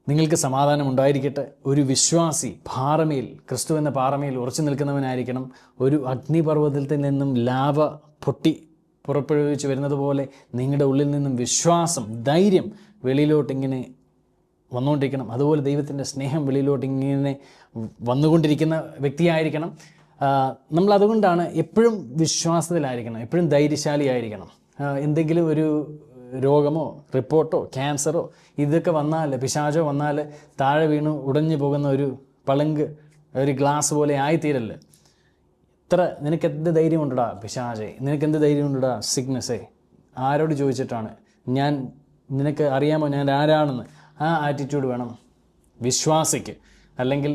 നിങ്ങൾക്ക് സമാധാനം ഉണ്ടായിരിക്കട്ടെ. ഒരു വിശ്വാസി പാറമേൽ, ക്രിസ്തു എന്ന പാറമേൽ ഉറച്ചു നിൽക്കുന്നവനായിരിക്കണം. ഒരു അഗ്നിപർവ്വതത്തിൽ നിന്നും ലാവ പൊട്ടി പുറപ്പെടുവിച്ച് വരുന്നത് പോലെ നിങ്ങളുടെ ഉള്ളിൽ നിന്നും വിശ്വാസം, ധൈര്യം വെളിയിലോട്ടിങ്ങനെ വന്നുകൊണ്ടിരിക്കണം. അതുപോലെ ദൈവത്തിൻ്റെ സ്നേഹം വെളിയിലോട്ടിങ്ങനെ വന്നുകൊണ്ടിരിക്കുന്ന വ്യക്തിയായിരിക്കണം നമ്മൾ. അതുകൊണ്ടാണ് എപ്പോഴും വിശ്വാസത്തിലായിരിക്കണം, എപ്പോഴും ധൈര്യശാലിയായിരിക്കണം. എന്തെങ്കിലും ഒരു രോഗമോ റിപ്പോർട്ടോ ക്യാൻസറോ ഇതൊക്കെ വന്നാൽ, പിശാചോ വന്നാൽ താഴെ വീണു ഉടഞ്ഞു പോകുന്ന ഒരു പളങ്ക്, ഒരു ഗ്ലാസ് പോലെ ആയിത്തീരല്ലേ. നിനക്കെന്ത് ധൈര്യമുണ്ടടാ പിശാചേ, നിനക്കെന്ത് ധൈര്യമുണ്ടടാ സിക്നസ്സേ, ആരോട് ചോദിച്ചിട്ടാണ്? നിനക്ക് അറിയാമോ ഞാൻ ആരാണെന്ന്? ആ ആറ്റിറ്റ്യൂഡ് വേണം വിശ്വാസിക്ക്. അല്ലെങ്കിൽ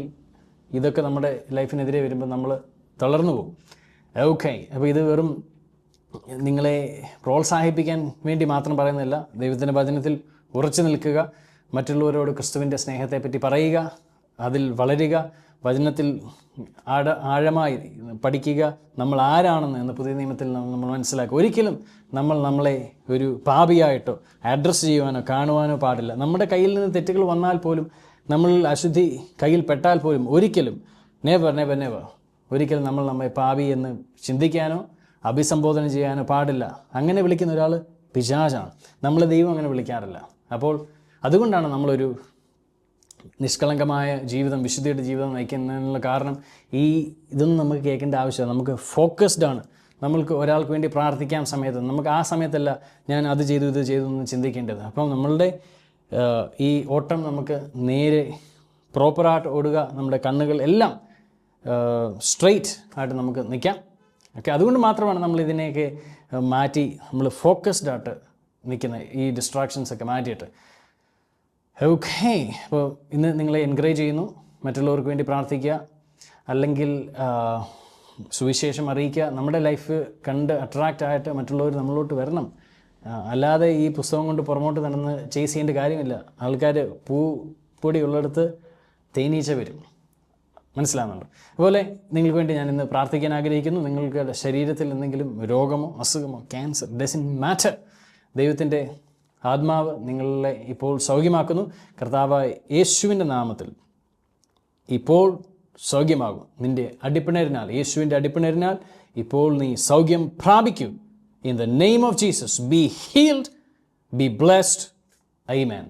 ഇതൊക്കെ നമ്മുടെ ലൈഫിനെതിരെ വരുമ്പോൾ നമ്മൾ തളർന്നു പോകും. ഓക്കെ, അപ്പോൾ ഇത് വെറും നിങ്ങളെ പ്രോത്സാഹിപ്പിക്കാൻ വേണ്ടി മാത്രം പറയുന്നില്ല. ദൈവത്തിൻ്റെ വചനത്തിൽ ഉറച്ചു നിൽക്കുക, മറ്റുള്ളവരോട് ക്രിസ്തുവിൻ്റെ സ്നേഹത്തെപ്പറ്റി പറയുക, അതിൽ വളരുക, വചനത്തിൽ ആഴമായി പഠിക്കുക, നമ്മൾ ആരാണെന്ന് എന്ന് പുതിയ നിയമത്തിൽ നമ്മൾ മനസ്സിലാക്കുക. ഒരിക്കലും നമ്മളെ ഒരു പാപിയായിട്ടോ അഡ്രസ്സ് ചെയ്യുവാനോ കാണുവാനോ പാടില്ല. നമ്മുടെ കയ്യിൽ നിന്ന് തെറ്റുകൾ വന്നാൽ പോലും, നമ്മൾ അശുദ്ധി കയ്യിൽ പെട്ടാൽ പോലും ഒരിക്കലും നെവർ ഒരിക്കലും നമ്മെ പാപി എന്ന് ചിന്തിക്കാനോ അഭിസംബോധന ചെയ്യാനോ പാടില്ല. അങ്ങനെ വിളിക്കുന്ന ഒരാൾ പിശാചാണ്. നമ്മളെ ദൈവം അങ്ങനെ വിളിക്കാറില്ല. അപ്പോൾ അതുകൊണ്ടാണ് നമ്മളൊരു നിഷ്കളങ്കമായ ജീവിതം, വിശുദ്ധിയുടെ ജീവിതം നയിക്കുന്നതിനുള്ള കാരണം. ഇതൊന്നും നമുക്ക് കേൾക്കേണ്ട ആവശ്യമില്ല. നമുക്ക് ഫോക്കസ്ഡ് ആണ്. നമ്മൾക്ക് ഒരാൾക്ക് വേണ്ടി പ്രാർത്ഥിക്കാൻ സമയത്ത് നമുക്ക് ആ സമയത്തല്ല ഞാൻ അത് ചെയ്തു ഇത് ചെയ്തു എന്ന് ചിന്തിക്കേണ്ടത്. അപ്പം നമ്മളുടെ ഈ ഓട്ടം നമുക്ക് നേരെ പ്രോപ്പറായിട്ട് ഓടുക. നമ്മുടെ കണ്ണുകൾ എല്ലാം സ്ട്രെയിറ്റ് ആയിട്ട് നമുക്ക് നിൽക്കാം. ഓക്കെ, അതുകൊണ്ട് മാത്രമാണ് നമ്മൾ ഇതിനെയൊക്കെ മാറ്റി നമ്മൾ ഫോക്കസ്ഡ് ആയിട്ട് നിൽക്കുന്നത്, ഈ ഡിസ്ട്രാക്ഷൻസൊക്കെ മാറ്റിയിട്ട്. ഓക്കെ, അപ്പോൾ ഇന്ന് നിങ്ങളെ എൻകറേജ് ചെയ്യുന്നു, മറ്റുള്ളവർക്ക് വേണ്ടി പ്രാർത്ഥിക്കുക, അല്ലെങ്കിൽ സുവിശേഷം അറിയിക്കുക. നമ്മുടെ ലൈഫ് കണ്ട് അട്രാക്റ്റ് ആയിട്ട് മറ്റുള്ളവർ നമ്മളോട്ട് വരണം. അല്ലാതെ ഈ പുസ്തകം കൊണ്ട് പുറമോട്ട് നടന്ന് ചേസ് ചെയ്യേണ്ട കാര്യമില്ല. ആൾക്കാർ പൊടി ഉള്ളിടത്ത് തേനീച്ച വരും. മനസ്സിലാകുന്നുണ്ട്? അതുപോലെ നിങ്ങൾക്ക് വേണ്ടി ഞാൻ ഇന്ന് പ്രാർത്ഥിക്കാൻ ആഗ്രഹിക്കുന്നു. നിങ്ങൾക്ക് ശരീരത്തിൽ എന്തെങ്കിലും രോഗമോ അസുഖമോ ക്യാൻസർ, ഡസൻറ്റ് മാറ്റർ, ദൈവത്തിൻ്റെ ആത്മാവ് നിങ്ങളെ ഇപ്പോൾ സൗഖ്യമാക്കുന്നു. കർത്താവായ യേശുവിൻ്റെ നാമത്തിൽ ഇപ്പോൾ സൗഖ്യമാകും. നിൻ്റെ അടിപ്പിണരിനാൽ, യേശുവിൻ്റെ അടിപ്പിണരിനാൽ ഇപ്പോൾ നീ സൗഖ്യം പ്രാപിക്കൂ. In the name of Jesus, be healed, be blessed. Amen.